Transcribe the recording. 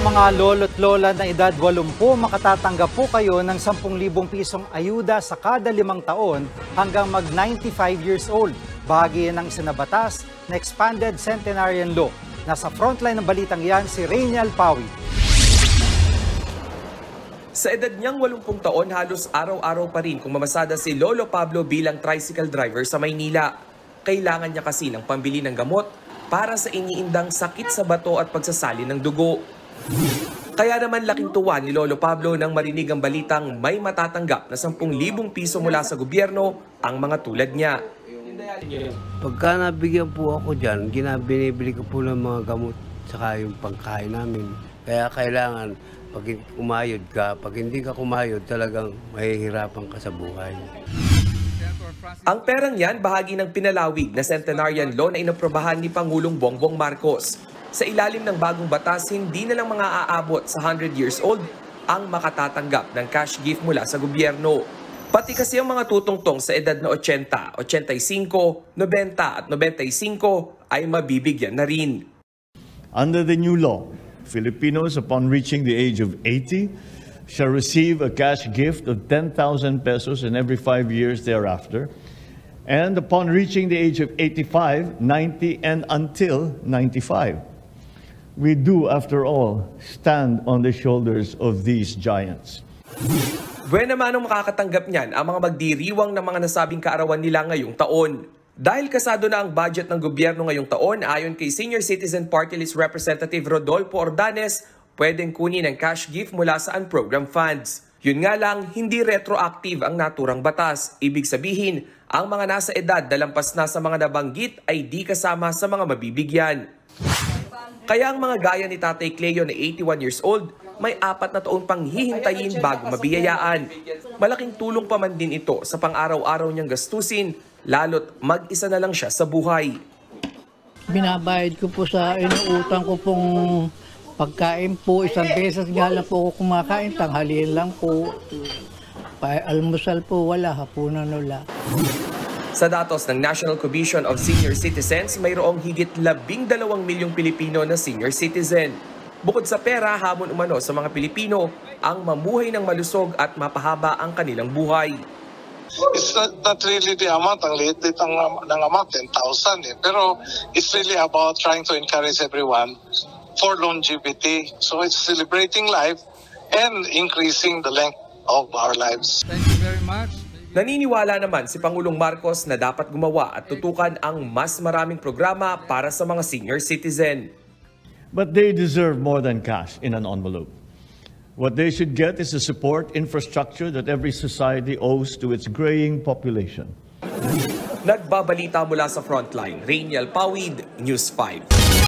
mga lolo't lola na edad 80, makatatanggap po kayo ng 10,000 pisong ayuda sa kada 5 taon hanggang mag 95 years old. Bahagi ng isinabatas na Expanded Centenarian Law. Nasa frontline ng balitang yan si Rainiel Pawi. Sa edad niyang 80 taon, halos araw-araw pa rin kung mamasada si Lolo Pablo bilang tricycle driver sa Maynila. Kailangan niya kasi ng pambili ng gamot para sa iniindang sakit sa bato at pagsasali ng dugo. Kaya naman laking tuwa ni Lolo Pablo nang marinig ang balitang may matatanggap na 10,000 piso mula sa gobyerno ang mga tulad niya. Pagka nabigyan po ako dyan, binibili ko po ng mga gamot saka yung pagkain namin. Kaya kailangan, pag kumayod ka, pag hindi ka kumayod, talagang mahihirapan ka sa buhay. Ang perang yan, bahagi ng pinalawig na Centenarian Law na inaprobahan ni Pangulong Bongbong Marcos. Sa ilalim ng bagong batas, hindi na lang mga aabot sa 100 years old ang makatatanggap ng cash gift mula sa gobyerno. Pati kasi ang mga tutungtong sa edad na 80, 85, 90 at 95 ay mabibigyan na rin. Under the new law, Filipinos upon reaching the age of 80 shall receive a cash gift of 10,000 pesos in every 5 years thereafter. And upon reaching the age of 85, 90, and until 95. We do, after all, stand on the shoulders of these giants. Buwan naman ang makakatanggap niyan ang mga magdiriwang ng mga nasabing kaarawan nila ngayong taon. Dahil kasado na ang budget ng gobyerno ngayong taon, ayon kay Senior Citizen Party List Representative Rodolfo Ordanes, pwedeng kunin ang cash gift mula sa unprogram funds. Yun nga lang, hindi retroactive ang naturang batas. Ibig sabihin, ang mga nasa edad na lampas na sa mga nabanggit ay di kasama sa mga mabibigyan. Kaya ang mga gaya ni Tatay Cleo na 81 years old, may 4 na taon pang hihintayin bago mabiyayaan. Malaking tulong pa man din ito sa pang-araw-araw niyang gastusin, lalo't mag-isa na lang siya sa buhay. Binabayad ko po sa inuutang ko pong pagkain po, isang beses nga lang po ako kumakain, tanghalian lang po. Almusal po wala, hapunan wala. Sa datos ng National Commission of Senior Citizens, mayroong higit 12 milyong Pilipino na senior citizen. Bukod sa pera, hamon umano sa mga Pilipino ang mamuhay ng malusog at mapahaba ang kanilang buhay. It's not really the amount, ang liit ng amount, 10,000 eh. Pero it's really about trying to encourage everyone for longevity. So it's celebrating life and increasing the length of our lives. Thank you very much. Naniniwala naman si Pangulong Marcos na dapat gumawa at tutukan ang mas maraming programa para sa mga senior citizen. But they deserve more than cash in an envelope. What they should get is the support infrastructure that every society owes to its graying population. Nagbabalita mula sa Frontline, Rainiel Pawid, News 5.